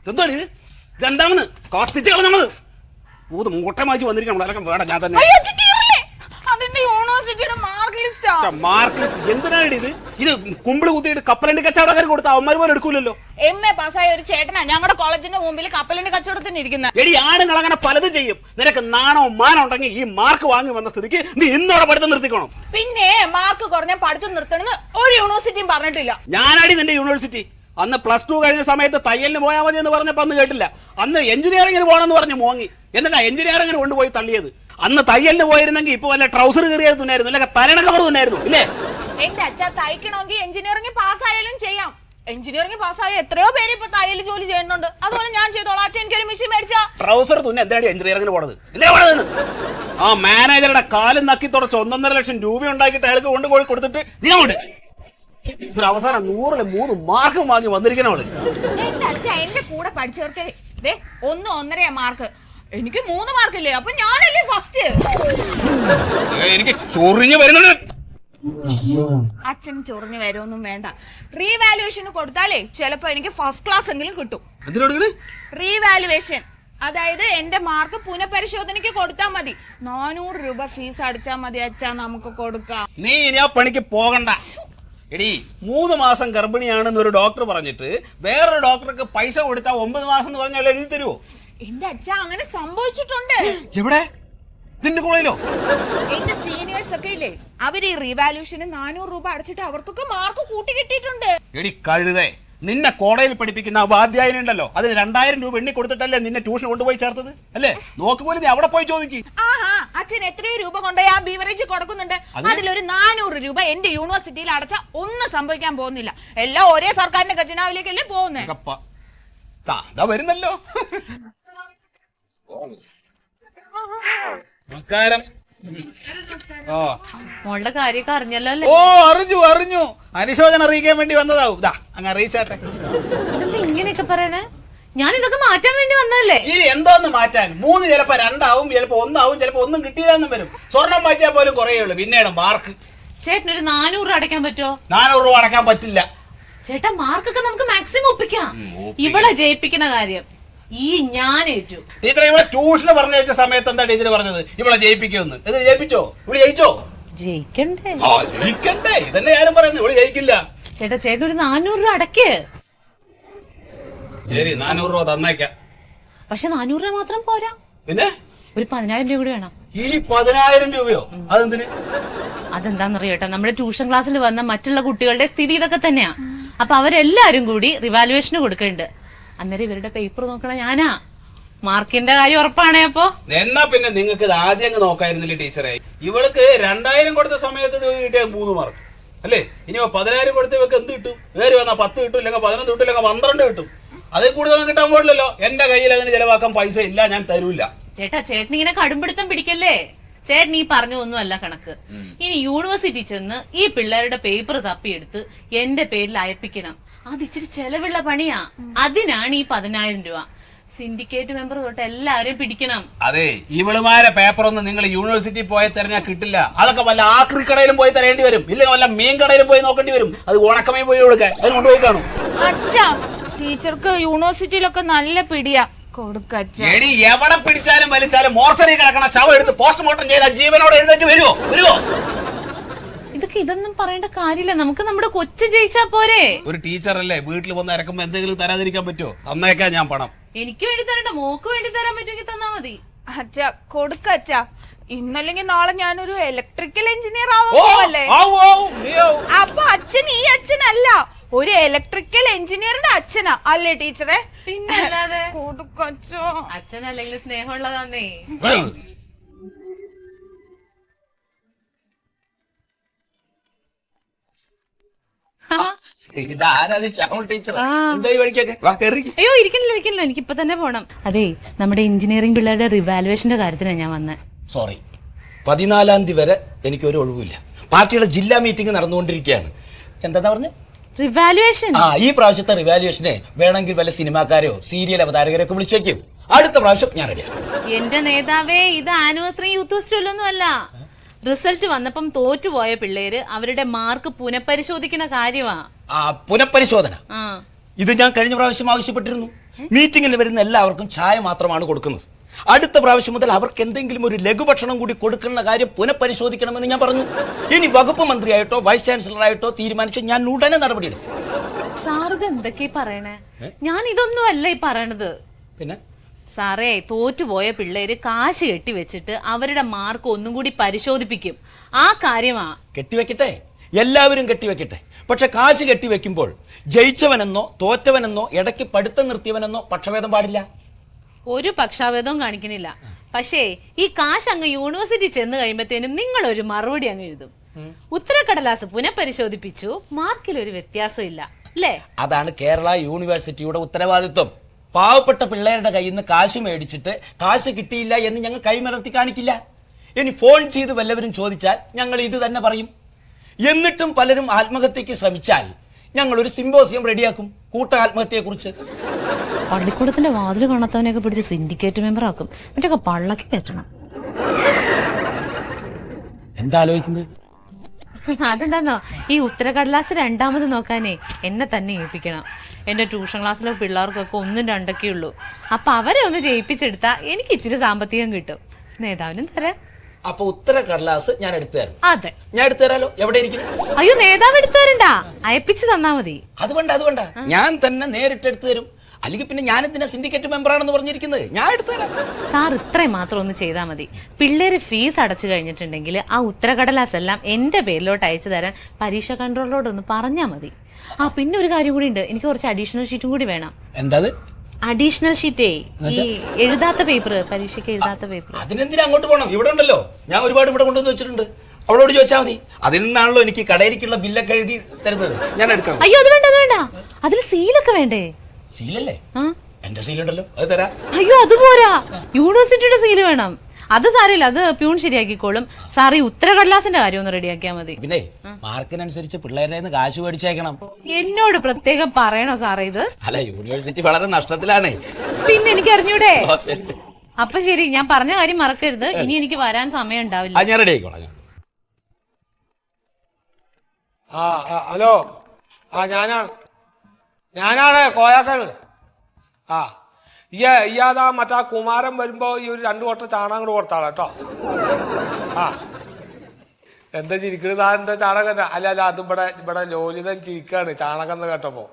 എന്താണ് ഇത്? ഇതെന്താണെന്ന് കാസ്തിച്ച് കളഞ്ഞത് പൂത് മൂട്ട മാറ്റി വന്നിരിക്കണം. അതൊക്കെ വേണം ഞാൻ തന്നെ. മാർക്ക് ലിസ്റ്റ് എന്തിനാണ് ഇത്? ഇത് കുമ്പിള് കുത്തിയിട്ട് കപ്പലണ്ടി കച്ചവടക്കാർ കൊടുത്ത അവന്മാർ പോലും എടുക്കൂലല്ലോ. MA പാസ്സായ ഒരു ചേട്ടനാ ഞങ്ങളുടെ കോളേജിന്റെ മുമ്പിൽ കപ്പലണ്ടി കച്ചവടത്തിന് ഇരിക്കുന്നത്. എടി ആണുങ്ങൾ അങ്ങനെ പലതും ചെയ്യും. നിനക്ക് നാണോ മാനോ ഉണ്ടെങ്കിൽ ഈ മാർക്ക് വാങ്ങി വന്ന സ്ഥിതിക്ക് നീ ഇന്നോടെ പഠിത്തം നിർത്തിക്കണം. പിന്നെ മാർക്ക് കുറഞ്ഞ പഠിത്തം നിർത്തണമെന്ന് ഒരു യൂണിവേഴ്സിറ്റിയും പറഞ്ഞിട്ടില്ല. ഞാനാടി നിന്റെ യൂണിവേഴ്സിറ്റി. അന്ന് +2 കഴിഞ്ഞ സമയത്ത് തയ്യലിന് പോയാൽ മതി എന്ന് പറഞ്ഞപ്പോ അന്ന് കേട്ടില്ല. അന്ന് എഞ്ചിനീയറിംഗിന് പോകണമെന്ന് പറഞ്ഞ് മോങ്ങി. എന്നിട്ടാ എഞ്ചിനീയറിംഗിന് കൊണ്ടുപോയി തള്ളിയത്. അന്ന് തയ്യലിന് പോയിരുന്നെങ്കിൽ ഇപ്പൊ വല്ല ട്രൗസർ കയറിയത് തുന്നായിരുന്നു, അല്ലെങ്കിൽ തലണ കവർ തുന്നായിരുന്നു ഇല്ലേ? എന്റെ അച്ഛ തയ്ക്കണമെങ്കിൽ എഞ്ചിനീയറിംഗ് പാസ്സായാലും ചെയ്യാം. എഞ്ചിനീയറിംഗ് പാസ്സായ എത്രയോ പേര് ഇപ്പൊ തയ്യൽ ജോലി ചെയ്യുന്നുണ്ട്. അതുപോലെ ഞാൻ ചെയ്തോളാം. അച്ഛൻ എനിക്കൊരു മെഷീൻ മേടിച്ചാ. ട്രൗസർ തുന്ന എന്താണ് എഞ്ചിനീയറിംഗിന് പോണത്? ആ മാനേജറുടെ കാലും നക്കി തുടച്ച് 1.5 ലക്ഷം രൂപ ഉണ്ടാക്കിയിട്ട് അയാൾക്ക് കൊണ്ടുപോയി കൊടുത്തിട്ട് ഇതിനോട് ഒരു അവസാനം 100-ൽ 3 മാർക്കും വാങ്ങി വന്നിരിക്കണവള്. എന്റെ അച്ഛ എന്റെ കൂടെ പഠിച്ചവർക്ക് 1-1.5 മാർക്ക്, എനിക്ക് 3 മാർക്കില്ലേ? അപ്പൊ ഞാനല്ലേ ഫസ്റ്റ്. എനിക്ക് ചൊറിഞ്ഞു വരുന്നുണ്ട്. അച്ഛൻ ചൊറിഞ്ഞു വരുമൊന്നും വേണ്ട. റീവാലുവേഷന് കൊടുത്താലേ ചിലപ്പോ എനിക്ക് ഫസ്റ്റ് ക്ലാസ് എങ്കിലും കിട്ടും. റീവാലുവേഷൻ അതായത് എന്റെ മാർക്ക് പുനഃപരിശോധനയ്ക്ക് കൊടുത്താൽ മതി. 400 രൂപ ഫീസ് അടിച്ചാൽ മതി അച്ഛാ, നമുക്ക് കൊടുക്കാം. നീ ഇനി ആ പണിക്ക് പോകണ്ട. എടി 3 മാസം ഗർഭിണിയാണെന്ന് ഒരു ഡോക്ടർ പറഞ്ഞിട്ട് വേറൊരു ഡോക്ടർക്ക് പൈസ കൊടുത്താൽ 9 മാസം എന്ന് പറഞ്ഞാൽ എഴുതി തരുമോ? എന്റെ അച്ഛ അങ്ങനെ സംഭവിച്ചിട്ടുണ്ട്. എവിടെ? നിന്റെ കോളേജിലോ? എന്റെ സീനിയേഴ്സ് ഒക്കെ ഇല്ലേ, അവര് ഈ റീവാലുവേഷന് 400 രൂപ അടച്ചിട്ട് അവർക്കൊക്കെ മാർക്ക് കൂട്ടി കിട്ടിയിട്ടുണ്ട്. എടി കഴുതേ, നിന്നെ കോളേജിൽ പഠിപ്പിക്കുന്ന ഉപാധ്യായൻ ഉണ്ടല്ലോ, അതിന് 2000 രൂപ എണ്ണി കൊടുത്തിട്ടല്ലേ നിന്നെ ട്യൂഷൻ കൊണ്ടുപോയി ചേർത്തത് അല്ലേ? നോക്കുപോലെ നീ അവിടെ പോയി ചോദിക്കും. ആഹാ, അച്ഛൻ എത്രയോ രൂപ കൊണ്ടുപോയി ആ ബീവറേജ് കൊടുക്കുന്നുണ്ട്. അതിലൊരു 400 രൂപ എന്റെ യൂണിവേഴ്സിറ്റിയിൽ അടച്ച ഒന്നും സംഭവിക്കാൻ പോകുന്നില്ല. എല്ലാം ഒരേ സർക്കാരിന്റെ ഖജനാവിലേക്കല്ലേ പോകുന്നത്. വരുന്നല്ലോ. നമസ്കാരം. മോളുടെ കാര്യമൊക്കെ അറിഞ്ഞല്ലോ അല്ലേ? ഓ അറിഞ്ഞു. അനുശോചനം അറിയിക്കാൻ വേണ്ടി വന്നതാവും. അങ്ങ് അറിയിച്ചാട്ടെ. ഇതെന്താ ഇങ്ങനെയൊക്കെ പറയണേ? ഞാൻ ഇതൊക്കെ മാറ്റാൻ വേണ്ടി വന്നതല്ലേ? ഈ എന്തോന്ന് മാറ്റാൻ? 3 ചിലപ്പോ 2 ആവും, ചിലപ്പോ 1 ആവും, ചിലപ്പോ ഒന്നും കിട്ടിയില്ലെന്നും വരും. സ്വർണം മാറ്റിയാൽ പോലും കുറയുള്ളൂ. പിന്നീട് മാർക്ക് ചേട്ടനൊരു 400 അടയ്ക്കാൻ പറ്റുമോ? 400 രൂപ അടക്കാൻ പറ്റില്ല ചേട്ടാ. മാർക്കൊക്കെ നമുക്ക് മാക്സിമം ഒപ്പിക്കാം. ഇവളെ ജയിപ്പിക്കുന്ന കാര്യം ഈ ഞാൻ ഏറ്റു. ടീച്ചർ ഇവിടെ ട്യൂഷന് പറഞ്ഞു വെച്ച സമയത്ത് എന്താ ടീച്ചർ പറഞ്ഞത്? ഇവിടെ ജയിപ്പിക്കുമെന്ന്. ഇത് ജയിപ്പിച്ചോ? ഇവിടെ ജയിച്ചോ? ജയിക്കണ്ടേ? ഇതന്നെ ഞാനും പറയുന്നത്. ഇവിടെ ജയിക്കില്ല. ചേട്ടാ ഒരു 400 രൂപ അടയ്ക്ക്. ശരി, 400 രൂപ തന്നേക്കാം. പക്ഷെ 400 രൂപ മാത്രം പോരാ, പിന്നെ ഒരു 10,000 രൂപ കൂടി വേണം. ഈ 10,000 രൂപയോ? അതെന്തിന്? അതെന്താന്നറിയട്ടെ, നമ്മുടെ ട്യൂഷൻ ക്ലാസ്സിൽ വന്ന മറ്റുള്ള കുട്ടികളുടെ സ്ഥിതി ഇതൊക്കെ തന്നെയാ. അപ്പൊ അവരെല്ലാരും കൂടി റിവാലുവേഷന് കൊടുക്കുന്നുണ്ട്. അന്നേരം ഇവരുടെ പേപ്പർ നോക്കണ ഞാനാ. മാർക്കിന്റെ കാര്യം ഉറപ്പാണേ. അപ്പൊ എന്നാ പിന്നെ നിങ്ങൾക്ക് ഇത് ആദ്യം അങ്ങ് നോക്കായിരുന്നില്ലേ ടീച്ചറെ? ഇവൾക്ക് 2000 കൊടുത്ത സമയത്ത് കിട്ടിയ 3 മാർക്ക് അല്ലേ? ഇനി 10,000 കൊടുത്ത് ഇവർക്ക് എന്ത് കിട്ടും? വേറെ വന്നാൽ 10 കിട്ടും, ഇല്ലെങ്കിൽ 11 കിട്ടും, ഇല്ലെങ്കിൽ 12 കിട്ടും. അതിൽ കൂടുതലൊന്നും കിട്ടാൻ പോകില്ലല്ലോ. എന്റെ കയ്യിൽ അതിന് ചെലവാക്കാൻ പൈസ ഇല്ല, ഞാൻ തരൂല്ല. ചേട്ടൻ ഇങ്ങനെ കടുംപിടുത്തം പിടിക്കല്ലേ. ചേട്ടൻ ഈ പറഞ്ഞതൊന്നും അല്ല കണക്ക്. ഇനി യൂണിവേഴ്സിറ്റി ചെന്ന് ഈ പിള്ളേരുടെ പേപ്പർ തപ്പിയെടുത്ത് എന്റെ പേരിൽ അയപ്പിക്കണം. അത് ഇച്ചിരി ചെലവുള്ള പണിയാ. അതിനാണ് ഈ 10,000 രൂപ. സിൻഡിക്കേറ്റ് മെമ്പർ തൊട്ട് എല്ലാവരെയും പിടിക്കണം. അതെ, ഇവളുമാരെ പേപ്പറൊന്നും നിങ്ങൾ യൂണിവേഴ്സിറ്റി പോയി തെരഞ്ഞാൽ കിട്ടില്ല. അതൊക്കെ വല്ല ആക്രിക്കടയിലും പോയി തരേണ്ടി വരും, ഇല്ലെങ്കിൽ വല്ല മീൻ കടയിലും പോയി നോക്കേണ്ടി വരും. അത് ഉണക്കമീൻ പോയി കൊടുക്കാൻ അത് കൊണ്ടുപോയി കാണും. അച്ഛാ, ടീച്ചർക്ക് യൂണിവേഴ്സിറ്റിയിലൊക്കെ നല്ല പിടിയാ. എടി എവിടെ പിടിച്ചാലും വലിച്ചാലും മോർച്ചറി കിടക്കണ ശവം എടുത്ത് പോസ്റ്റ്മോർട്ടം ചെയ്ത ജീവനോടെ എഴുന്നേറ്റ് വരുമോ? ഇതൊന്നും പറയേണ്ട കാര്യമില്ല. നമുക്ക് നമ്മുടെ കൊച്ചു ജയിച്ചാ പോരെ. ഒരു ടീച്ചറല്ലേ, വീട്ടിൽ വന്ന് ഇറക്കുമ്പോ എന്തെങ്കിലും തരാതിരിക്കാൻ പറ്റുമോ? അന്നേക്കാ ഞാൻ പണം. എനിക്ക് വേണ്ടി തരണ്ട, മോക്ക് വേണ്ടി തരാൻ പറ്റുമെങ്കിൽ തന്നാ മതി. അച്ഛാ കൊടുക്കച്ചാ. ഇന്നല്ലെങ്കിൽ നാളെ ഞാനൊരു ഇലക്ട്രിക്കൽ എഞ്ചിനീയർ ആവുമല്ലേ? അപ്പൊ അച്ഛൻ ഈ അച്ഛനല്ല, ഒരു ഇലക്ട്രിക്കൽ എഞ്ചിനീയറുടെ അച്ഛനാ അല്ലേ ടീച്ചറെ? പിന്നെ അല്ലാതെ. കൊടുക്കച്ചോ. അച്ഛനല്ലെങ്കിൽ സ്നേഹമുള്ളതാന്നേ. അയ്യോ ഇരിക്കണില്ല, എനിക്കിപ്പൊ തന്നെ പോണം. അതെ, നമ്മുടെ എഞ്ചിനീയറിംഗ് പിള്ളേരുടെ റിവാലുവേഷന്റെ കാര്യത്തിനാണ് ഞാൻ വന്നത്. സോറി, 14-ാം തീയതി വരെ എനിക്കൊരു ഒഴിവില്ല. പാർട്ടിയുടെ ജില്ലാ മീറ്റിംഗ് നടന്നുകൊണ്ടിരിക്കുകയാണ്. എന്താ പറഞ്ഞ റിവാലുവേഷൻ? ഈ പ്രാവശ്യത്തെ റിവാലുവേഷനെ വേണമെങ്കിൽ വല്ല സിനിമാക്കാരെയോ സീരിയൽ അവതാരകരെയൊക്കെ വിളിച്ചേക്കും. അടുത്ത പ്രാവശ്യം ഞാൻ റെഡിയാക്കും. എന്റെ നേതാവേ, ഇത് ആനിവേഴ്സറി യൂത്ത് ഫെസ്റ്റിവൽ ഒന്നും അല്ല. റിസൾട്ട് വന്നപ്പം തോറ്റുപോയ പിള്ളേര് അവരുടെ മാർക്ക് പുനഃപരിശോധിക്കുന്ന കാര്യമാ. പുനഃപരിശോധന ഇത് ഞാൻ കഴിഞ്ഞ പ്രാവശ്യം ആവശ്യപ്പെട്ടിരുന്നു. മീറ്റിങ്ങിൽ വരുന്ന എല്ലാവർക്കും ചായ മാത്രമാണ് കൊടുക്കുന്നത്. അടുത്ത പ്രാവശ്യം മുതൽ അവർക്ക് എന്തെങ്കിലും ഒരു ലഘുഭക്ഷണം കൂടി കൊടുക്കുന്ന കാര്യം പുനഃപരിശോധിക്കണമെന്ന് ഞാൻ പറഞ്ഞു. ഇനി വകുപ്പ് മന്ത്രിയായിട്ടോ വൈസ് ചാൻസലറായിട്ടോ തീരുമാനിച്ച് ഞാൻ ഉടനെ നടപടിയെടുക്കും. സാറിത് എന്തൊക്കെയാ പറയണേ? ഞാൻ ഇതൊന്നും അല്ല ഈ പറയണത്. പിന്നെ സാറേ, തോറ്റുപോയ പിള്ളേര് കാശ് കെട്ടിവെച്ചിട്ട് അവരുടെ മാർക്ക് ഒന്നും കൂടി പരിശോധിപ്പിക്കും. ആ കാര്യമാ. കെട്ടിവെക്കട്ടെ, എല്ലാവരും കെട്ടിവെക്കട്ടെ. പക്ഷെ കാശ് കെട്ടിവെക്കുമ്പോൾ ജയിച്ചവനെന്നോ തോറ്റവനെന്നോ ഇടയ്ക്ക് പഠിത്തം നിർത്തിയവനെന്നോ പക്ഷഭേദം പാടില്ല. ഒരു പക്ഷാഭേദവും കാണിക്കണില്ല. പക്ഷേ ഈ കാശ് അങ്ങ് യൂണിവേഴ്സിറ്റി ചെന്ന് കഴിയുമ്പത്തേനും നിങ്ങൾ ഒരു മറുപടി അങ്ങ് എഴുതും. ഉത്തരക്കടലാസ് പുനഃപരിശോധിപ്പിച്ചു, മാർക്കിൽ ഒരു വ്യത്യാസം ഇല്ല അല്ലേ? അതാണ് കേരള യൂണിവേഴ്സിറ്റിയുടെ ഉത്തരവാദിത്വം. പാവപ്പെട്ട പിള്ളേരുടെ കയ്യിൽ നിന്ന് കാശ് മേടിച്ചിട്ട് കാശ് കിട്ടിയില്ല എന്ന് ഞങ്ങൾ കൈമലർത്തി കാണിക്കില്ല. ഇനി ഫോൺ ചെയ്ത് വല്ലവരും ചോദിച്ചാൽ ഞങ്ങൾ ഇത് തന്നെ പറയും. എന്നിട്ടും പലരും ആത്മഹത്യക്ക് ശ്രമിച്ചാൽ ഞങ്ങൾ ഒരു സിമ്പോസിയം റെഡിയാക്കും കൂട്ട ആത്മഹത്യയെക്കുറിച്ച്. പള്ളിക്കൂടത്തിന്റെ വാതിൽ കാണാത്തവനെയൊക്കെ പിടിച്ച് സിൻഡിക്കേറ്റ് മെമ്പർ ആക്കും. മറ്റൊക്കെ പള്ളക്ക് കയറ്റണം. എന്താ ആലോചിക്കുന്നത്? അതെന്താന്നോ, ഈ ഉത്തരക്കടലാസ് രണ്ടാമത് നോക്കാനേ എന്നെ തന്നെ ഏൽപ്പിക്കണം. എന്റെ ട്യൂഷൻ ക്ലാസ്സിലെ പിള്ളേർക്കൊക്കെ 1, 2 ഉള്ളൂ. അപ്പൊ അവരെ ഒന്ന് ജയിപ്പിച്ചെടുത്താ എനിക്ക് ഇച്ചിരി സാമ്പത്തികം കിട്ടും. നേതാവിനും തരാം. അപ്പൊ ഉത്തരക്കടലാസ് ഞാൻ എടുത്തു തരാം. അതെ, ഞാൻ എടുത്തു തരാലോ. എവിടെ ഇരിക്കുന്നു? അയ്യോ, നേതാവ് എടുത്തു തരണ്ട, അയപ്പിച്ച് തന്നാ മതി. അതുകൊണ്ട ഞാൻ തന്നെ നേരിട്ട് എടുത്തു തരും. അല്ലെങ്കിൽ പിന്നെ ഞാൻ എന്തിനാ സിൻഡിക്കേറ്റ് മെമ്പറാണെന്ന് പറഞ്ഞിരിക്കുന്നത്? ഞാൻ എടുത്തു തരാം. സാർ ഇത്രയും മാത്രം ഒന്ന് ചെയ്താൽ മതി. പിള്ളേര് ഫീസ് അടച്ചു കഴിഞ്ഞിട്ടുണ്ടെങ്കിൽ ആ ഉത്തരക്കടലാസ് എല്ലാം എന്റെ പേരിലോട്ട് അയച്ചു തരാൻ പരീക്ഷ കൺട്രോളറോട് ഒന്ന് പറഞ്ഞാൽ മതി. പിന്നെ ഒരു കാര്യം കൂടി ഉണ്ട്, എനിക്ക് കുറച്ച് അഡീഷണൽ ഷീറ്റും കൂടി വേണം. എന്താ? അഡീഷണൽ ഷീറ്റേ, ഈ എഴുതാത്ത പേപ്പർ, പരീക്ഷയ്ക്ക് എഴുതാത്ത പേപ്പർ. അതിനെന്തിനാ അങ്ങോട്ട് പോകണം? ഇവിടെ ഉണ്ടല്ലോ, ഞാൻ ഒരുപാട് ഇവിടെ കൊണ്ടുവന്ന് വെച്ചിട്ടുണ്ട്. അവളോട് ചോദിച്ചാൽ മതി. അതിൽ നിന്നാണല്ലോ എനിക്ക് കടയിലേക്കുള്ള ബില്ലൊക്കെ എഴുതി തരുന്നത്. ഞാൻ എടുക്കാം. അയ്യോ, അത് വേണ്ട. അതിൽ സീലൊക്കെ വേണ്ടേ? സീലല്ലേ? എന്റെ സീലുണ്ടല്ലോ, അത് തരാം. അയ്യോ, അത് പോരാ, യൂണിവേഴ്സിറ്റിയുടെ സീല് വേണം. അത് സാരമില്ല, അത് പ്യൂൺ ശരിയാക്കിക്കോളും. സാർ ഈ ഉത്തരക്കടലാസിന്റെ കാര്യം ഒന്ന് റെഡിയാക്കിയാ മതി. പിന്നെ മാർക്കിനനുസരിച്ച് പിള്ളേരുടെ കാശ് മേടിച്ചേക്കണം. എന്നോട് പ്രത്യേകം പറയണോ സാറേ ഇത്? അല്ല, യൂണിവേഴ്സിറ്റി വളരെ നഷ്ടത്തിലാണ്. പിന്നെ എനിക്ക് അറിഞ്ഞൂടെ? അപ്പൊ ശരി, ഞാൻ പറഞ്ഞ കാര്യം മറക്കരുത്. ഇനി എനിക്ക് വരാൻ സമയം ഉണ്ടാവില്ല. ഞാൻ റെഡി ആയിക്കോളാം. ഹലോ, ഞാനാണ് കോയാക്കാണ്. ഇയാതാ മറ്റാ കുമാരൻ വരുമ്പോ ഈ ഒരു 2 കൊട്ട ചാണകം കൂടെ കൊടുത്താളാ കേട്ടോ. എന്താ ചിരിക്കുന്നത്? എന്താ ചാണകം? അല്ല അത് ഇവിടെ ലോലിതൻ ചിരിക്കാണ് ചാണകം എന്ന് കേട്ടപ്പോ.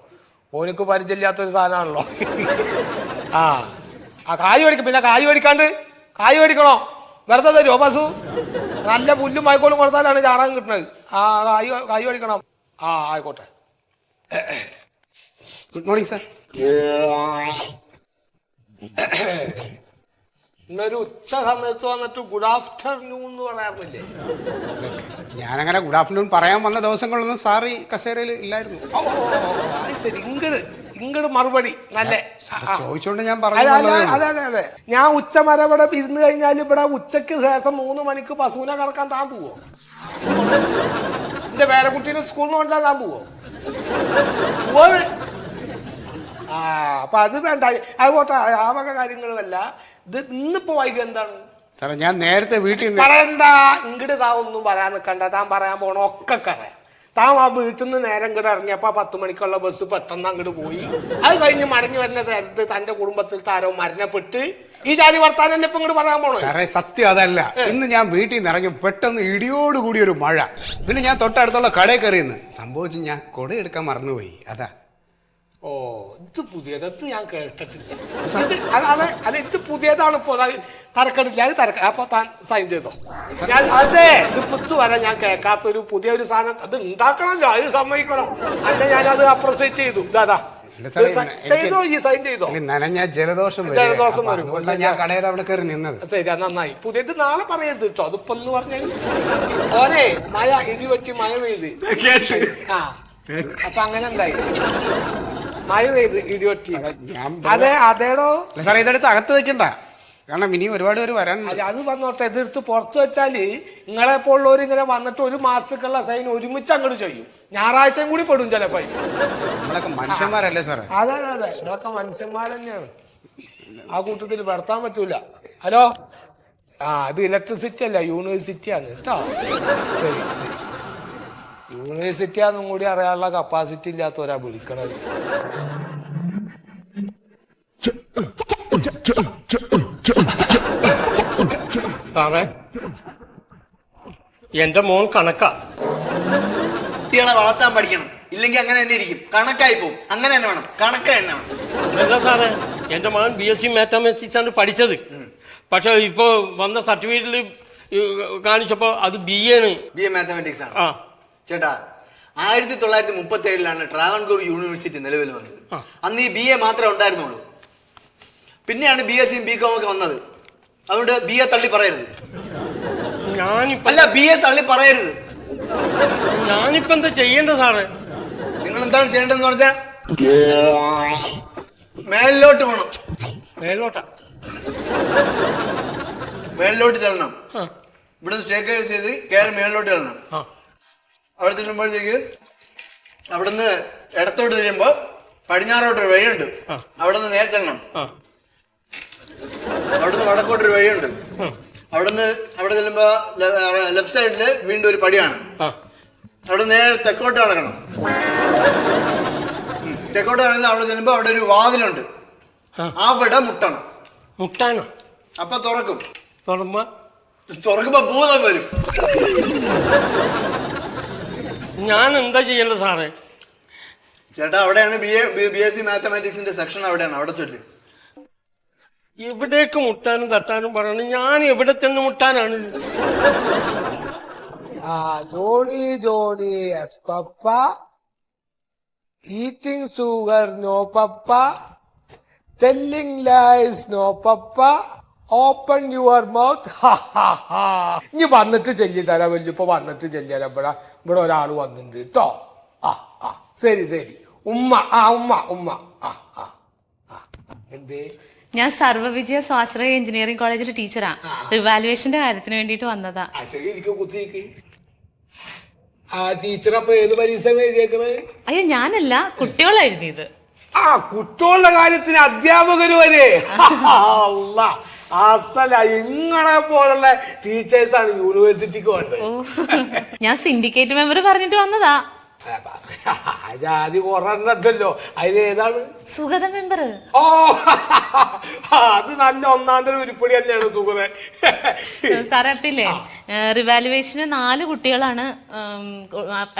ഓനിക്ക് പരിചയമില്ലാത്തൊരു സാധനമാണല്ലോ. കായ് മേടിക്കും. പിന്നെ കായ് മേടിക്കണോ? വെറുതെ തരുമോ ബസു? നല്ല പുല്ലും മയക്കോലും കൊടുത്താലാണ് ചാണകം കിട്ടുന്നത്. കായ് മേടിക്കണം. ആയിക്കോട്ടെ. Good morning sir. ഇന്നൊരു ഉച്ച സമയത്ത് വന്നിട്ട് ഗുഡ് ആഫ്റ്റർനൂൺ എന്ന് പറയാറില്ലേ? ഞാനങ്ങനെ ഗുഡ് ആഫ്റ്റർനൂൺ പറയാൻ വന്ന ദിവസങ്ങളൊന്നും സാർ ഈ കസേരയിൽ ഇല്ലായിരുന്നു. ശരി, ഇങ്ങട് മറുപടി നല്ല ചോദിച്ചോണ്ട് ഞാൻ പറഞ്ഞു. അതെ, ഞാൻ ഉച്ച വരെ ഇവിടെ ഇരുന്ന് കഴിഞ്ഞാൽ ഇവിടെ ഉച്ചക്ക് ശേഷം 3 മണിക്ക് പശുവിനെ കറക്കാൻ താൻ പോവോ? എന്റെ പേരക്കുട്ടീനെ സ്കൂളിൽ നിന്ന് കൊണ്ടാ താൻ പോവോ? അപ്പൊ അത് വേണ്ട. അതുപോട്ടെ, ആ വക കാര്യങ്ങളുമല്ല. ഇത് ഇന്നിപ്പോ വൈകി എന്താണ് സാറേ? ഞാൻ നേരത്തെ വീട്ടിൽ പറയണ്ട. ഇങ്ങട് താ ഒന്നും പറയാൻ നിൽക്കണ്ട. താൻ പറയാൻ പോണ ഒക്കെ അറിയാം. താൻ ആ വീട്ടിൽ നിന്ന് നേരം ഇങ്ങോട്ട് ഇറങ്ങിയപ്പോ 10 മണിക്കുള്ള ബസ് പെട്ടെന്ന് അങ്ങോട്ട് പോയി. അത് കഴിഞ്ഞ് മടങ്ങി വരുന്ന നേരത്ത് തന്റെ കുടുംബത്തിൽ താരോ മരണപ്പെട്ട് ഈ ജാതി വർത്താനം തന്നെ ഇപ്പൊ ഇങ്ങോട്ട് പറയാൻ പോണോ? സാറേ സത്യം അതല്ല. ഇന്ന് ഞാൻ വീട്ടിൽ നിന്ന് ഇറങ്ങി പെട്ടെന്ന് ഇടിയോടുകൂടി ഒരു മഴ. പിന്നെ ഞാൻ തൊട്ടടുത്തുള്ള കടയിൽ കയറിയെന്ന് സംഭവിച്ചു. ഞാൻ കൊട എടുക്കാൻ മറന്നുപോയി. അതാ. ഇത് പുതിയത് ഞാൻ കേട്ടിട്ടില്ല. അതെ, ഇത് പുതിയതാണ്. ഇപ്പൊ തരക്കടില്ല. അത് അപ്പൊ താൻ സൈൻ ചെയ്തോ? അതെ, ഇത് പുത്തു വരെ ഞാൻ കേൾക്കാത്തൊരു പുതിയൊരു സാധനം. അത് ഉണ്ടാക്കണമല്ലോ, അത് സമ്മതിക്കണം. അല്ല, ഞാനത് അപ്രിസിയേറ്റ് ചെയ്തു. ഇതാ ചെയ്തോ, ഈ സൈൻ ചെയ്തോ? നനഞ്ഞ ജലദോഷം വരും. ഞാൻ കടയിൽ അവിടെ കയറി നിന്നത്. ശരി, അത് നന്നായി. പുതിയത് നാളെ പറയരുത് കേട്ടോ. അതിപ്പോ എന്ന് പറഞ്ഞാൽ ഓനെ മഴ ഇടിവെട്ടി മഴ പെയ്ത്. അപ്പൊ അങ്ങനെ ഉണ്ടായി. മഴ പെയ്ത് ഇടിവെട്ടി. അതേടോ സാറേ, ഇതെടുത്ത് അകത്ത് വെക്കണ്ട. കാരണം ഇനിയും ഒരുപാട് പേര് വരാൻ. അത് വന്നോട്ടെ. ഇതെടുത്ത് പുറത്ത് വെച്ചാല് നിങ്ങളെ പോലുള്ളവർ ഇങ്ങനെ വന്നിട്ട് 1 മാസത്തേക്കുള്ള സൈൻ ഒരുമിച്ച് അങ്ങോട്ട് ചെയ്യും. ഞായറാഴ്ചയും കൂടി പെടും ചിലപ്പോ. നമ്മളൊക്കെ മനുഷ്യന്മാരല്ലേ സാറേ? അതെ, നിങ്ങളൊക്കെ മനുഷ്യന്മാർ തന്നെയാണ്. ആ കൂട്ടത്തിൽ പെടുത്താൻ പറ്റൂല. ഹലോ, ഇത് ഇലക്ട്രിസിറ്റി അല്ല, യൂണിവേഴ്സിറ്റിയാണ് കേട്ടോ. ശരി, യൂണിവേഴ്സിറ്റിയാന്നും കൂടി അറിയാനുള്ള കപ്പാസിറ്റി ഇല്ലാത്തവരാ വിളിക്കണത്. സാറേ എന്റെ മോൻ കണക്കാ. കുട്ടികളെ വളർത്താൻ പഠിക്കണം, ഇല്ലെങ്കിൽ അങ്ങനെ തന്നെ ഇരിക്കും, കണക്കായി പോകും. അങ്ങനെ തന്നെ വേണം, കണക്ക് തന്നെ വേണം. അതല്ല സാറേ, എന്റെ മകൻ BSc മാത്തമാറ്റിക്സ് ആണ് പഠിച്ചത്. പക്ഷെ ഇപ്പൊ വന്ന സർട്ടിഫിക്കറ്റിൽ കാണിച്ചപ്പോ അത് BA ആണ്. BA മാത്തമാറ്റിക്സ് ആണ്. ആ ചേട്ടാ, 1937 ട്രാവൻകൂർ യൂണിവേഴ്സിറ്റി നിലവിൽ വന്നത്. അന്ന് ഈ BA മാത്രമേ ഉണ്ടായിരുന്നുള്ളൂ. പിന്നെയാണ് BScയും BCom ഒക്കെ വന്നത്. അതുകൊണ്ട് BA തള്ളി പറയരുത്. അല്ല, BA തള്ളി പറയരുത്. ഞാനിപ്പോ എന്താ ചെയ്യേണ്ടത് സാറേ? നിങ്ങൾ എന്താണ് ചെയ്യേണ്ടതെന്ന് പറഞ്ഞാൽ മേലിലോട്ട് പോകണം. മേലിലോട്ട് ചെല്ലണം. ഇവിടെ സ്റ്റേക്ക് ചെയ്ത് കയറി മേലിലോട്ട് ചെല്ലണം. അവിടെ ചെല്ലുമ്പോഴത്തേക്ക് അവിടുന്ന് ഇടത്തോട്ട് തിരിയുമ്പോ പടിഞ്ഞാറോട്ടൊരു വഴിയുണ്ട്. അവിടുന്ന് നേരെ ചെല്ലണം. അവിടുന്ന് വടക്കോട്ടൊരു വഴിയുണ്ട്. അവിടെ ചെല്ലുമ്പോ ലെഫ്റ്റ് സൈഡില് വീണ്ടും ഒരു പടിയാണ്. അവിടെ നേരെ തെക്കോട്ട് നടക്കണം. തെക്കോട്ട് നടന്ന് അവിടെ ചെല്ലുമ്പോ അവിടെ ഒരു വാതിലുണ്ട്. അവിടെ മുട്ടാനോ? അപ്പൊ തുറക്കുമ്പോ ഭൂതം വരും. ഞാൻ എന്താ ചെയ്യേണ്ടത് സാറേ? ചേട്ടാ, അവിടെയാണ് BSc മാത്തമാറ്റിക്സിന്റെ സെക്ഷൻ. അവിടെയാണ്. അവിടെ ചൊല്ലി. എവിടേക്ക് മുട്ടാനും തട്ടാനും പറയണം? ഞാൻ എവിടെ ചെന്ന് മുട്ടാനാണ്? Johnny, yes, Papa. Eating sugar, no, Papa. Telling lies, no, Papa. Open your mouth, ha ha ha. ഇനി വന്നിട്ട് ചെല്ലി തരാം. വല്യപ്പോ വന്നിട്ട് ചെല്ലിയാലോ. ഇവിടെ ഒരാൾ വന്നിട്ടുണ്ട് കേട്ടോ. ശരി. ഉമ്മ. എന്തേ? ഞാൻ സർവവിജയ സ്വാശ്രയ എഞ്ചിനീയറിംഗ് കോളേജിലെ ടീച്ചറാ. റിവാലുവേഷന്റെ കാര്യത്തിന് വേണ്ടിട്ട് വന്നതാ. കുത്തിക്ക്. ടീച്ചർ അപ്പൊ ഏത് പരീക്ഷ എഴുതിയേക്കണത്? അയ്യോ, ഞാനല്ല, കുട്ടികളാ എഴുതിയത്. കുട്ടികളുടെ കാര്യത്തിന് അധ്യാപകര് വരെ. അസല ഇങ്ങളെ പോലുള്ള ടീച്ചേഴ്സാണ് യൂണിവേഴ്സിറ്റിക്ക് വേണ്ടത്. ഞാൻ സിൻഡിക്കേറ്റ് മെമ്പർ പറഞ്ഞിട്ട് വന്നതാ. ജാതി കൊറണ്ടല്ലോ. അതിലേതാണ്? സുഗത മെമ്പർ. ഓ, അത് നല്ല ഒന്നാന്തര ഉരുപ്പടി തന്നെയാണ് സുഗതൻ. സാറേ, അപ്പില്ലേ, റിവാലുവേഷന് 4 കുട്ടികളാണ്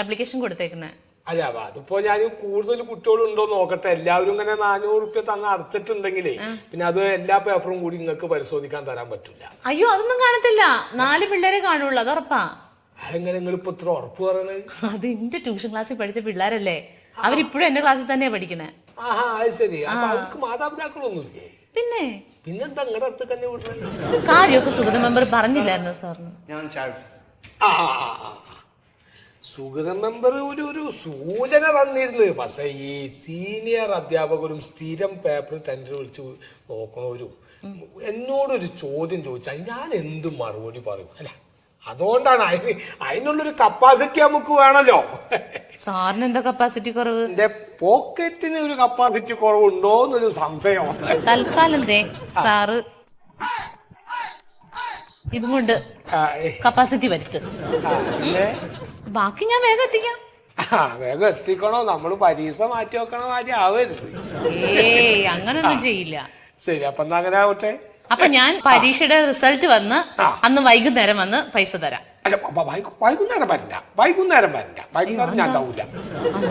ആപ്ലിക്കേഷൻ കൊടുത്തേക്കുന്നത്. അല്ല, അതിപ്പോ ഞാൻ കൂടുതൽ കുട്ടികളുണ്ടോ നോക്കട്ടെ. എല്ലാവരും ഇങ്ങനെ 400 റുപ്യ തന്ന് അടച്ചിട്ടുണ്ടെങ്കിലേ പിന്നെ അത് എല്ലാ പേപ്പറും കൂടി നിങ്ങൾക്ക് പരിശോധിക്കാൻ തരാൻ പറ്റില്ല. അയ്യോ, അതൊന്നും കാണത്തില്ല. 4 പിള്ളേരെ കാണുള്ളൂ, അത് ഉറപ്പാ. അതെങ്ങനെ നിങ്ങൾ ഇപ്പൊ ഇത്ര ഉറപ്പ് പറയണത്? അത് എന്റെ ട്യൂഷൻ ക്ലാസ്സിൽ പഠിച്ച പിള്ളേരല്ലേ, അവരിപ്പോഴും എന്റെ ക്ലാസ്സിൽ തന്നെയാ പഠിക്കണേ. അത് ശരി. അപ്പൊ അവർക്ക് മാതാപിതാക്കളൊന്നുമില്ലേ? പിന്നെന്താ നിങ്ങളുടെ അടുത്ത് തന്നെ വിടുന്നത്? കാര്യമൊക്കെ സുഗത മെമ്പർ പറഞ്ഞില്ലായിരുന്നു സാറിന്? സുഗത മെമ്പർ ഒരു സൂചന തന്നിരുന്നു. പക്ഷെ ഈ സീനിയർ അധ്യാപകരും സ്ഥിരം പേപ്പർ ടെൻഡർ വിളിച്ച് നോക്കണവരും എന്നോടൊരു ചോദ്യം ചോദിച്ചാൽ ഞാൻ എന്ത് മറുപടി പറയും? അല്ല, അതുകൊണ്ടാണ് അതിനുള്ളൊരു കപ്പാസിറ്റി നമുക്ക് വേണല്ലോ. സാറിന് എന്താ കപ്പാസിറ്റി കുറവ്? എന്റെ പോക്കറ്റിന് ഒരു കപ്പാസിറ്റി കുറവുണ്ടോ എന്നൊരു സംശയം. തൽക്കാലം സാറ് ഇതും കൊണ്ട് കപ്പാസിറ്റി വരുത്ത്. ബാക്കി ഞാൻ വേഗം എത്തിക്കാം. വേഗം എത്തിക്കണോ? നമ്മള് പരീക്ഷ മാറ്റി വെക്കണ കാര്യം ആവരുത്. അങ്ങനൊന്നും ചെയ്യില്ല. ശരി, അപ്പൊ എന്നാ അങ്ങനെ ആവട്ടെ. അപ്പൊ ഞാൻ പരീക്ഷയുടെ റിസൾട്ട് വന്ന് അന്ന് വൈകുന്നേരം വന്ന് പൈസ തരാം. അല്ല, വൈകുന്നേരം വരണ്ട. വൈകുന്നേരം ഞാൻ ഉണ്ടാവൂല.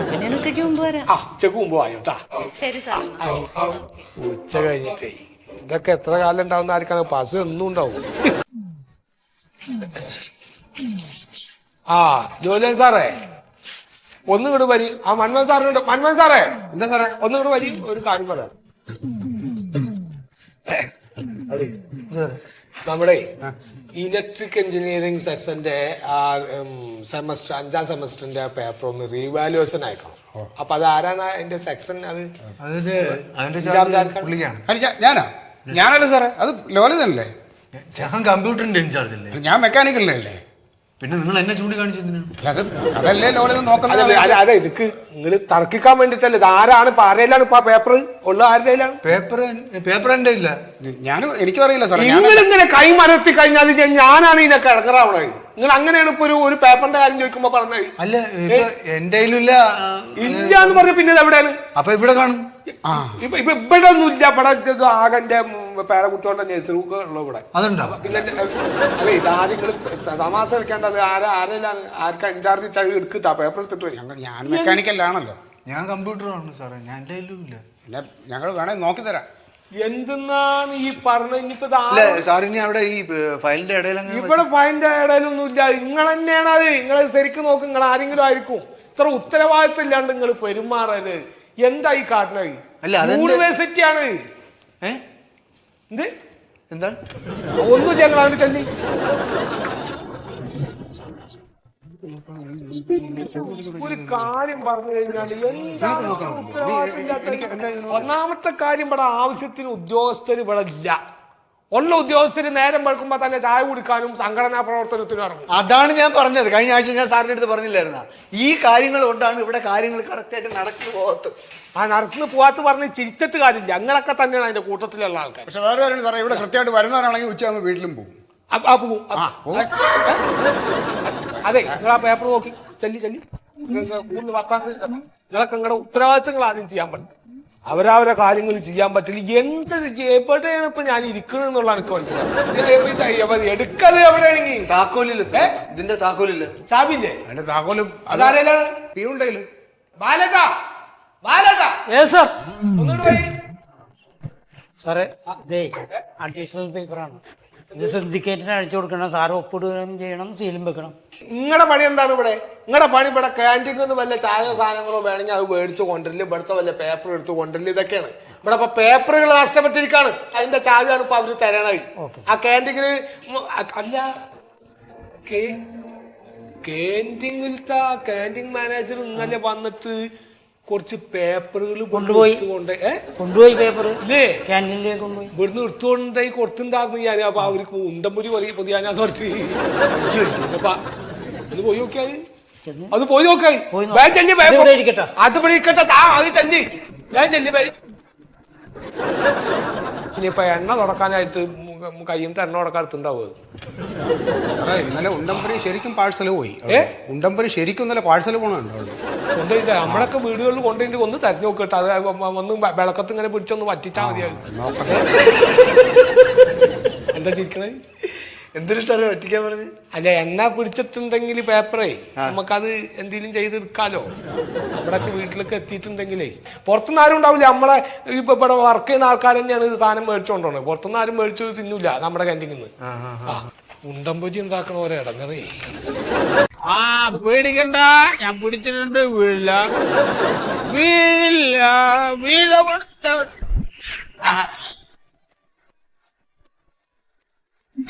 പിന്നെ ഞാൻ ഉച്ചയ്ക്ക് മുമ്പ് വരാം. ഉച്ചക്ക് മുമ്പ് വായോട്ടാ. ശരി സാർ. ഉച്ച കഴിഞ്ഞിട്ടേ ഇതൊക്കെ എത്ര കാലം ഉണ്ടാവുന്ന ആർക്കാണ്? പാസ് ഒന്നും ഉണ്ടാവും. ജോലിയൻ സാറേ, ഒന്നുകൂടെ വരി. മന്മൻ സാറിനുണ്ട്. മന്മൻ സാറേ, എന്താ സാറേ? ഒന്നുകൂടെ വരി, ഒരു കാര്യം പറയാം. നമ്മുടെ ഇലക്ട്രിക് എഞ്ചിനീയറിംഗ് സെക്ഷന്റെ സെമസ്റ്റർ 5ാം സെമസ്റ്ററിന്റെ പേപ്പർ ഒന്ന് റീവാലുവേഷൻ അയക്കണം. അപ്പൊ അത് ആരാണ് അതിന്റെ സെക്ഷൻ? ഞാനല്ലേ സാറേ? അത് ലോലിതല്ലേ? ഞാൻ കമ്പ്യൂട്ടറിന്റെ ഇൻചാർജ് അല്ലേ? ഞാൻ മെക്കാനിക്കലല്ലേ? പിന്നെ നിങ്ങൾ എന്നെ ചൂണ്ടിക്കാണിച്ചു? അതല്ലേ ലോലിതം നോക്കുന്നത്. അതെ, ഇതൊക്കെ നിങ്ങൾ തർക്കിക്കാൻ വേണ്ടിട്ടല്ലേ? ഇത് ആരാണ്? ഇപ്പൊ ആരുടെയിലാണ് ഇപ്പൊ ആ പേപ്പർ ഉള്ള? ആരുടെയിലാണ് പേപ്പർ? എന്റെ ഇല്ല. എനിക്കും അറിയില്ല സാർ. നിങ്ങൾ ഇങ്ങനെ കൈമരത്തി കഴിഞ്ഞാൽ ഞാനാണ് ഇതിനൊക്കെ ഇടങ്ങറാവണത്. നിങ്ങൾ അങ്ങനെയാണ് ഇപ്പൊ ഒരു പേപ്പറിന്റെ കാര്യം ചോദിക്കുമ്പോ പറഞ്ഞത്. അല്ല, എന്റെ ഇല്ല എന്ന് പറഞ്ഞ പിന്നെ എവിടെയാണ്? അപ്പൊ ഇവിടെ കാണും. ഇപ്പൊ ഇവിടെ ഒന്നും ഇല്ല. ഇവിടെ ആകെ പേരക്കുട്ടികളുടെ നഴ്സറി ബുക്ക് ഉള്ളു ഇവിടെ. അതുണ്ടോ? പിന്നെ അതെ ഇതാദ്യം നിങ്ങൾ തമാശ കളിക്കേണ്ടത് ആരെല്ലാം ആർക്കാ ഇൻചാർജ് ചവി എടുക്കിട്ടാ പേപ്പർ എടുത്തിട്ട് ഞാൻ മെക്കാനിക്കലാണല്ലോ. ഞാൻ കമ്പ്യൂട്ടറാണ് സാറേ, ഞാൻ എൻ്റെ കയ്യിലും ഇല്ല. പിന്നെ ഞങ്ങൾ വേണമെങ്കിൽ നോക്കി തരാം. എന്തെന്നാണ് ഈ പറഞ്ഞ ഇനിയിപ്പോ സാറിനി അവിടെ ഈ ഫയലിന്റെ ഇടയിൽ ഇവിടെ ഫയലിന്റെ ഇടയിലൊന്നും ഇല്ല. നിങ്ങൾ തന്നെയാണ് അത്. നിങ്ങൾ ശരിക്കും നോക്കും. നിങ്ങൾ ആരെങ്കിലും ആയിരിക്കും. ഇത്ര ഉത്തരവാദിത്വം ഇല്ലാണ്ട് നിങ്ങൾ പെരുമാറല് എന്താ ഈ കാട്ടിനായി? യൂണിവേഴ്സിറ്റി ആണ്. എന്ത് എന്താണ് ഒന്നും ഞങ്ങൾ അവിടെ ചെന്നി ഒരു കാര്യം പറഞ്ഞു കഴിഞ്ഞാൽ ഒന്നാമത്തെ കാര്യം ഇവിടെ ആവശ്യത്തിന് ഉദ്യോഗസ്ഥർ ഇവിടെ ഇല്ല. ഉള്ള ഉദ്യോഗസ്ഥര് നേരം വെളുക്കുമ്പോ തന്നെ ചായ കുടിക്കാനും സംഘടനാ പ്രവർത്തനത്തിനും ഇറങ്ങും. അതാണ് ഞാൻ പറഞ്ഞത്. കഴിഞ്ഞ ആഴ്ച ഞാൻ സാറിന്റെ അടുത്ത് പറഞ്ഞില്ലായിരുന്ന ഈ കാര്യങ്ങൾ കൊണ്ടാണ് ഇവിടെ കാര്യങ്ങൾ കറക്റ്റ് ആയിട്ട് നടക്കുന്നു പോകത്ത്. ആ നടക്കുന്നു പോകാത്ത പറഞ്ഞ് ചിരിച്ചിട്ട് കാര്യമില്ല. ഞങ്ങളൊക്കെ തന്നെയാണ് അതിന്റെ കൂട്ടത്തിലുള്ള ആൾക്കാർ. പക്ഷെ വേറെ കാര്യം സാറേ, ഇവിടെ കൃത്യമായിട്ട് വരുന്നവരാണെങ്കിൽ ഉച്ചയാകുമ്പോൾ വീട്ടിലും പോകും. അതെ, നിങ്ങൾ ആ പേപ്പർ നോക്കി ചെല്ലി നിങ്ങളൊക്കെ നിങ്ങളുടെ ഉത്തരവാദിത്തങ്ങൾ ആദ്യം ചെയ്യാൻ പറ്റും. അവരവരെ കാര്യങ്ങൾ ചെയ്യാൻ പറ്റില്ല. എന്ത് എവിടെയാണ് ഇപ്പൊ ഞാൻ ഇരിക്കുന്നത് എന്നുള്ള എനിക്ക് മനസ്സിലാവും. എടുക്കത് എവിടെയാണെങ്കിൽ താക്കോലില്ല, ഇതിന്റെ താക്കോലില്ല, ചാവില്ലേ? അതിന്റെ താക്കോലും അതാരെല്ലാം പിയുണ്ടല്ലോ. ബാലട്ടാ ഒന്നുകൂടെ പോയി സാറേ, ഇതേ അഡീഷണൽ പേപ്പറാണ്. ഇത് സിൻഡിക്കേറ്റിന് അയച്ചു കൊടുക്കണം. സാറ് ഒപ്പിടുകയും ചെയ്യണം, സീലും വെക്കണം. നിങ്ങളുടെ പണി എന്താണ് ഇവിടെ? നിങ്ങളുടെ പണി ഇവിടെ ക്യാൻറ്റീനിൽ വല്ല ചായയോ സാധനങ്ങളോ വേണമെങ്കിൽ അത് മേടിച്ചു കൊണ്ടില്ല. ഇവിടുത്തെ വല്ല പേപ്പർ എടുത്ത് കൊണ്ടില്ല. ഇതൊക്കെയാണ് ഇവിടെ. ഇപ്പൊ പേപ്പറുകൾ നഷ്ടപ്പെട്ടിരിക്കാണ്. അതിന്റെ ചാവിയാണ് ഇപ്പൊ അവര് തരണത്. ആ ക്യാൻറ്റീനിൽ അല്ല ക്യാൻറ്റീനിലത്തെ ക്യാൻറ്റീൻ മാനേജർ ഇന്നലെ വന്നിട്ട് കുറച്ച് പേപ്പറുകൾ കൊണ്ടുപോയി പേപ്പർ ഇല്ലേ ക്യാൻറ്റീനിലേക്ക് കൊണ്ടുപോയി ഇവിടുന്ന് എടുത്തുകൊണ്ടായി കൊടുത്തിണ്ടായിരുന്നു ഞാൻ. അപ്പൊ അവർക്ക് ഉണ്ടമ്പുരി പൊതിയാനാ തുടച്ച് അത് പോയി നോക്കിയായി. അത് പോയി നോക്കായി. അത് പിടിക്കട്ടെ. ഇനിയിപ്പൊ എണ്ണ തുടക്കാനായിട്ട് കയ്യും എണ്ണ തുടക്കാൻ എടുത്തുണ്ടാവുക. ഇന്നലെ ഉണ്ടംപുരി ശരിക്കും പാഴ്സൽ പോയി. ഉണ്ടംപുരി ശരിക്കും ഇന്നലെ പാഴ്സൽ പോകണുണ്ടോ? കൊണ്ടുപോയിട്ട് നമ്മളൊക്കെ വീടുകളിൽ കൊണ്ടുപോയിട്ട് ഒന്ന് തെരഞ്ഞു നോക്കട്ടെ. അത് ഒന്ന് വിളക്കത്ത് ഇങ്ങനെ പിടിച്ചൊന്ന് വറ്റിച്ചാൽ മതിയാകും. എന്താ ചിരിക്കണേ? എന്തിനു സാറേ വറ്റിക്കാൻ പറഞ്ഞത്? അല്ല, എണ്ണ പിടിച്ചിട്ടുണ്ടെങ്കിൽ പേപ്പറേ നമുക്കത് എന്തെങ്കിലും ചെയ്തെടുക്കാലോ. നമ്മുടെയൊക്കെ വീട്ടിലൊക്കെ എത്തിയിട്ടുണ്ടെങ്കിലേ പുറത്തുനിന്ന് ആരും ഉണ്ടാവില്ല. നമ്മളെ ഇപ്പൊ ഇവിടെ വർക്ക് ചെയ്യുന്ന ആൾക്കാർ തന്നെയാണ് ഇത് സാധനം മേടിച്ചോണ്ടോണത്. പുറത്തുനിന്ന് ആരും മേടിച്ചു തിന്നൂല നമ്മുടെ ക്യാൻറ്റീനിൽ നിന്ന്. ഉണ്ടംപൊജി ഉണ്ടാക്കണ ഓരോ ഇടങ്ങറേ. പേടിക്കണ്ട, ഞാൻ പിടിച്ചിട്ടുണ്ട്. വീഴില്ല.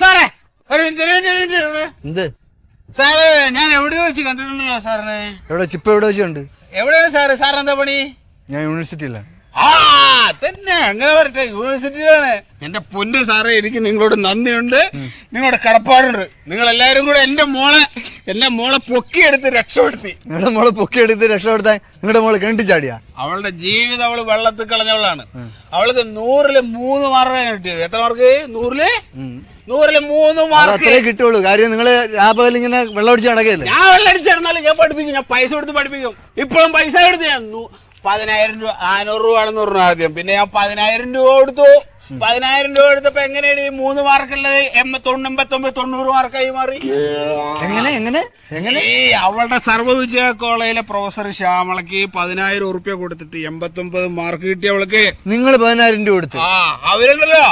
സാറേ ഒരു എന്ത് സാറേ, ഞാൻ എവിടെയോ വെച്ച് കണ്ടിട്ടുണ്ടല്ലോ സാറിനെ. എവിടെ ചിപ്പ എവിടെ വെച്ചുണ്ട്? എവിടെയാണ് സാറ്? സാറെന്താ പണി? ഞാൻ യൂണിവേഴ്സിറ്റിയില്ല. തന്നെ അങ്ങനെ വരട്ടെ, യൂണിവേഴ്സിറ്റിയിലാണ്. എന്റെ പൊന്ന് സാറേ, എനിക്ക് നിങ്ങളോട് നന്ദിയുണ്ട്, നിങ്ങളുടെ കടപ്പാടുണ്ട്. നിങ്ങൾ എല്ലാരും കൂടെ എന്റെ മോളെ പൊക്കിയെടുത്ത് രക്ഷപ്പെടുത്തി. നിങ്ങളുടെ മോളെ പൊക്കിയെടുത്ത് രക്ഷപ്പെടുത്താൻ നിങ്ങളുടെ മോളെ കിണറ്റി ചാടിയാ? അവളുടെ ജീവിതം അവള് വെള്ളത്തിൽ കളഞ്ഞവളാണ്. അവൾക്ക് 100-ല് 3 മാർക്കാണ് കിട്ടിയത്. എത്ര മാർക്ക്? 100-ല് 3 മാർക്ക് അത്രേ കിട്ടുള്ളൂ. കാര്യം നിങ്ങള് രാപകൽ ഇങ്ങനെ വെള്ളം അടിച്ച് നടക്കല്ലേ? ഞാൻ വെള്ളം അടിച്ചിരുന്നാലും ഞാൻ പഠിപ്പിക്കും. ഞാൻ പൈസ കൊടുത്ത് പഠിപ്പിക്കും. ഇപ്പോഴും പൈസ കൊടുത്ത് ഞാൻ 10,000 രൂപ 500 രൂപ ആണെന്ന് പറഞ്ഞു ആദ്യം. പിന്നെ ഞാൻ 10,000 രൂപ കൊടുത്തു. 10,000 രൂപ എടുത്തപ്പോ എങ്ങനെയാണ് ഈ 3 മാർക്കുള്ളത് 89-90 മാർക്കായി മാറി? എങ്ങനെ ഈ അവളുടെ സർവ്വവിജയ കോളേജിലെ പ്രൊഫസർ ശ്യാമളക്ക് 10,000 ഉറുപ്പ്യ കൊടുത്തിട്ട് 89 മാർക്ക് കിട്ടി അവൾക്ക്. നിങ്ങൾ 10,000 രൂപ കൊടുത്തു? അവരുണ്ടല്ലോ,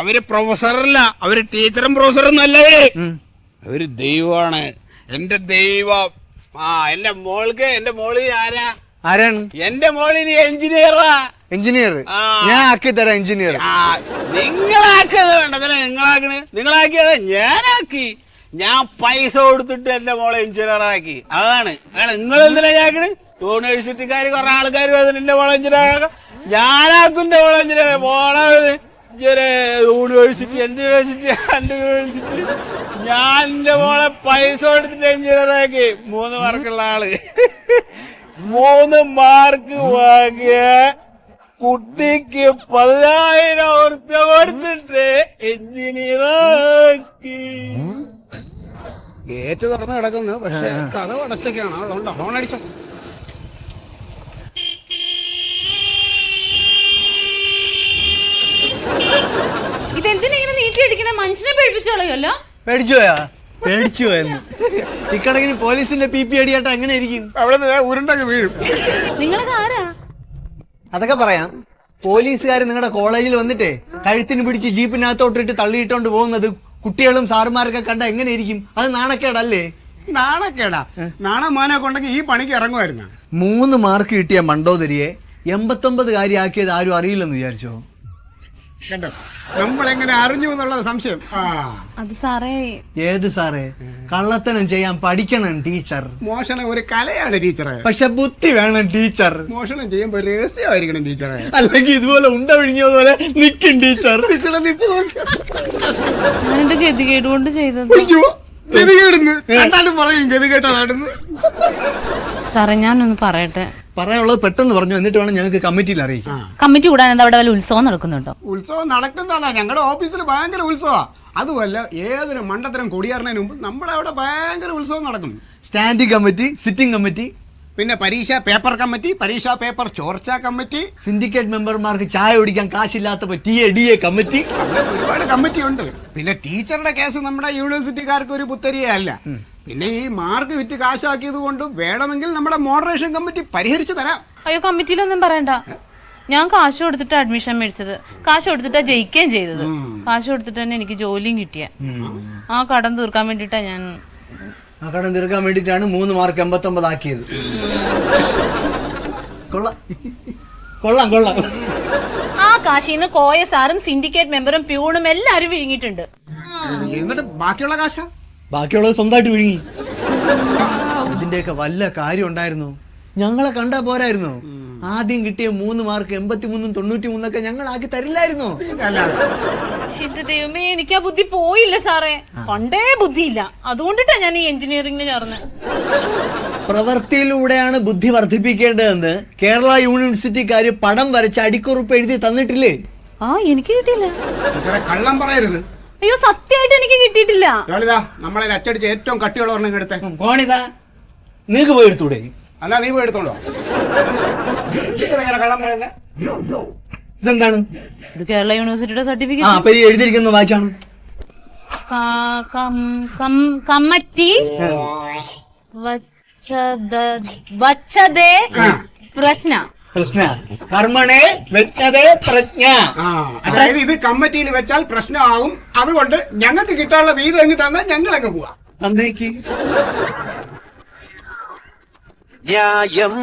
അവര് പ്രൊഫസറല്ല, അവര് ടീച്ചറും പ്രൊഫസറും അല്ല. അവര് ദൈവമാണ്. എന്റെ ദൈവം. എന്റെ മോള് ആരാണ്? എന്റെ മോളിന് എഞ്ചിനീയറാ. എഞ്ചിനീയർ? ഞാൻ ആക്കി തരാം എഞ്ചിനീയർ. നിങ്ങളാക്കിയത് വേണ്ടതല്ലേ? നിങ്ങളാക്കിയത് ഞാനാക്കി. ഞാൻ പൈസ കൊടുത്തിട്ട് എന്റെ മോളെ എഞ്ചിനീയറാക്കി. അതാണ് നിങ്ങൾ എന്തിനാ ഞാക്കണ്? യൂണിവേഴ്സിറ്റിക്കാര് കുറെ ആൾക്കാർ എന്റെ മോളെ എഞ്ചിനീയറാക്കാം. ഞാനാക്കും എന്റെ മോളെ എഞ്ചിനീയർ. യൂണിവേഴ്സിറ്റി എന്ത് യൂണിവേഴ്സിറ്റി? എന്റെ യൂണിവേഴ്സിറ്റി. ഞാൻ എന്റെ മോളെ പൈസ കൊടുത്തിട്ട് എഞ്ചിനീയറാക്കി. 3 മാർക്കുള്ള ആള് 3 മാർക്ക് വാങ്ങിയ കുട്ടിക്ക് 10,000 ഉറുപ്പ്യ കൊടുത്തിട്ട് എഞ്ചിനീയറാക്കി. ഗേറ്റ് തുറന്ന് കിടക്കുന്നു, പക്ഷെ കഥ അടച്ചൊക്കെയാണ്. അതുകൊണ്ട് ഹോൺ അടിച്ചോ. മനുഷ്യനെ പേടിപ്പിച്ചു കളയുമല്ലോ. പേടിച്ചു പോയാ? പേടിച്ചു പോയെന്ന്. ഇക്കണക്കിന് പോലീസിന്റെ PP അടിയാട്ട എങ്ങനെ ഇരിക്കും? അവിടെ ഉരുണ്ടങ്ങ് വീഴും. നിങ്ങളൊക്കെ ആരാ? അതൊക്കെ പറയാം. പോലീസുകാർ നിങ്ങളുടെ കോളേജിൽ വന്നിട്ടേ കഴുത്തിന് പിടിച്ച് ജീപ്പിനകത്തോട്ടിട്ട് തള്ളിയിട്ടോണ്ട് പോകുന്നത് കുട്ടികളും സാറുമാരൊക്കെ കണ്ട എങ്ങനെ ഇരിക്കും? അത് നാണക്കേടല്ലേ? നാണക്കേടാ. നാണ മാനൊക്കെ ഉണ്ടെങ്കിൽ ഈ പണിക്ക് ഇറങ്ങുമായിരുന്നു. 3 മാർക്ക് കിട്ടിയ മണ്ടോദരിയെ 89 കാര്യമാക്കിയത് ആരും അറിയില്ലെന്ന് വിചാരിച്ചോ? കേട്ടോ, നമ്മളെങ്ങനെ അറിഞ്ഞു എന്നുള്ള സംശയം. അത് സാറേ. ഏത് സാറേ? കള്ളത്തനം ചെയ്യാൻ പഠിക്കണം ടീച്ചർ. മോഷണം ഒരു കലയാണ് ടീച്ചറെ. പക്ഷെ ബുദ്ധി വേണം ടീച്ചർ. മോഷണം ചെയ്യുമ്പോ രഹസ്യമായിരിക്കണം ടീച്ചറെ. അല്ലെങ്കിൽ ഇതുപോലെ ഉണ്ട വിഴിഞ്ഞതുപോലെ നിൽക്കും ടീച്ചർ. ഞാനെന്റെ ഗതികേട് കൊണ്ട് ചെയ്തത്. ഗതികേടുന്ന് കണ്ടാലും പറയും ഗതികേട്ടതാടുന്ന്. സാറേ ഞാനൊന്ന് പറയട്ടെ. പറയാനുള്ളത് പെട്ടെന്ന് പറഞ്ഞു, എന്നിട്ട് വേണം ഞങ്ങൾക്ക് കമ്മിറ്റിയിൽ അറിയിക്കാം. കമ്മിറ്റി കൂടാൻ എന്താ അവിടെ വല്ല ഉത്സവം നടക്കുന്നുണ്ടോ? ഉത്സവം നടക്കുന്നതാ. ഞങ്ങളുടെ ഓഫീസിൽ ഭയങ്കര ഉത്സവമാ. അതുമല്ല, ഏതൊരു മണ്ടത്തരം കൊടിയേറുന്നതിന് മുമ്പ് നമ്മുടെ അവിടെ ഭയങ്കര ഉത്സവം നടക്കും. സ്റ്റാൻഡിംഗ് കമ്മിറ്റി, സിറ്റിംഗ് കമ്മിറ്റി, പിന്നെ പരീക്ഷ പേപ്പർ കമ്മിറ്റി, പരീക്ഷാ പേപ്പർ ചോർച്ച കമ്മിറ്റി, സിൻഡിക്കേറ്റ് മെമ്പർമാർക്ക് ചായ കുടിക്കാൻ കാശില്ലാത്തപ്പോ TADA കമ്മിറ്റി, ഒരുപാട് കമ്മിറ്റി ഉണ്ട്. പിന്നെ ടീച്ചറുടെ കേസ് നമ്മുടെ യൂണിവേഴ്സിറ്റിക്കാർക്ക് ഒരു പുത്തരിയേ അല്ല. പിന്നെ ഈ മാർക്ക് വിറ്റ് കാശാക്കിയത് കൊണ്ട് വേണമെങ്കിൽ നമ്മുടെ മോഡറേഷൻ കമ്മിറ്റി പരിഹരിച്ചു തരാം. അയ്യോ, കമ്മിറ്റിയിലൊന്നും പറയണ്ട. ഞാൻ കാശ് കൊടുത്തിട്ട് അഡ്മിഷൻ മേടിച്ചത്, കാശ് കൊടുത്തിട്ടാ ജയിക്കുകയും ചെയ്തത്, കാശ് കൊടുത്തിട്ട് തന്നെ എനിക്ക് ജോലിയും കിട്ടിയ. ആ കടം തീർക്കാൻ വേണ്ടിട്ടാ ഞാൻ. ആ കടം തീർക്കാൻ വേണ്ടിട്ടാണ് 3 മാർക്ക് 89 ആക്കിയത്. കൊള്ളാം കൊള്ളാം കൊള്ളാം. ആ കാശിന്ന് കോയ സാറും സിൻഡിക്കേറ്റ് മെമ്പറും പ്യൂണും എല്ലാരും വിഴുങ്ങിയിട്ടുണ്ട്. എന്നിട്ട് ബാക്കിയുള്ള കാശ ബാക്കിയുള്ളത് സ്വന്തമായിട്ട് വിഴുങ്ങി. ഇതിന്റെയൊക്കെ വല്ല കാര്യം ഉണ്ടായിരുന്നു? ഞങ്ങളെ കണ്ടാ പോരായിരുന്നു? ആദ്യം കിട്ടിയ 3 മാർക്ക് 83 93 ഞങ്ങൾ ആക്കി തരില്ലായിരുന്നോ? എന്റെ ദൈവമേ, എനിക്ക് ആ ബുദ്ധി പോയില്ല സാറേ. പണ്ടേ ബുദ്ധിയില്ല, അതുകൊണ്ടിട്ടാ ഞാൻ ഈ എഞ്ചിനീയറിംഗിന് ചേർന്നത്. പ്രവൃത്തിയിലൂടെയാണ് ബുദ്ധി വർദ്ധിപ്പിക്കേണ്ടതെന്ന് കേരള യൂണിവേഴ്സിറ്റിക്കാര് പടം വരച്ച് അടിക്കുറിപ്പ് എഴുതി തന്നിട്ടില്ലേ? ആ, എനിക്ക് കിട്ടിയില്ല. കള്ളം പറയരുത്. അയ്യോ, സത്യമായിട്ട് എനിക്ക് കിട്ടിയിട്ടില്ല. നമ്മളെ അച്ചടിച്ച് ഏറ്റവും കട്ടിയുള്ള ഒരെണ്ണം എടുത്തേ. കോണിതാ, നീക്ക് പോയി എടുത്തൂടെ? എന്നാ നീ പോയി എടുത്തോണ്ടോ. ഇതെന്താണ്? ഇത് കേരള യൂണിവേഴ്സിറ്റിയുടെ സർട്ടിഫിക്കറ്റ്. അപ്പൊ ഈ എഴുതിയിരിക്കുന്ന വായിച്ചാണ്. കമ്മിറ്റി വച്ചതേ പ്രശ്ന കർമ്മണേ വ്യക്തതേ പ്രജ്ഞ. അതായത് ഇത് കമ്മിറ്റിയിൽ വെച്ചാൽ പ്രശ്നമാകും. അതുകൊണ്ട് ഞങ്ങൾക്ക് കിട്ടാനുള്ള വീതം എങ്ങ് തന്നാൽ ഞങ്ങളങ്ങ് പോവാം. തന്നേക്ക്. ന്യായം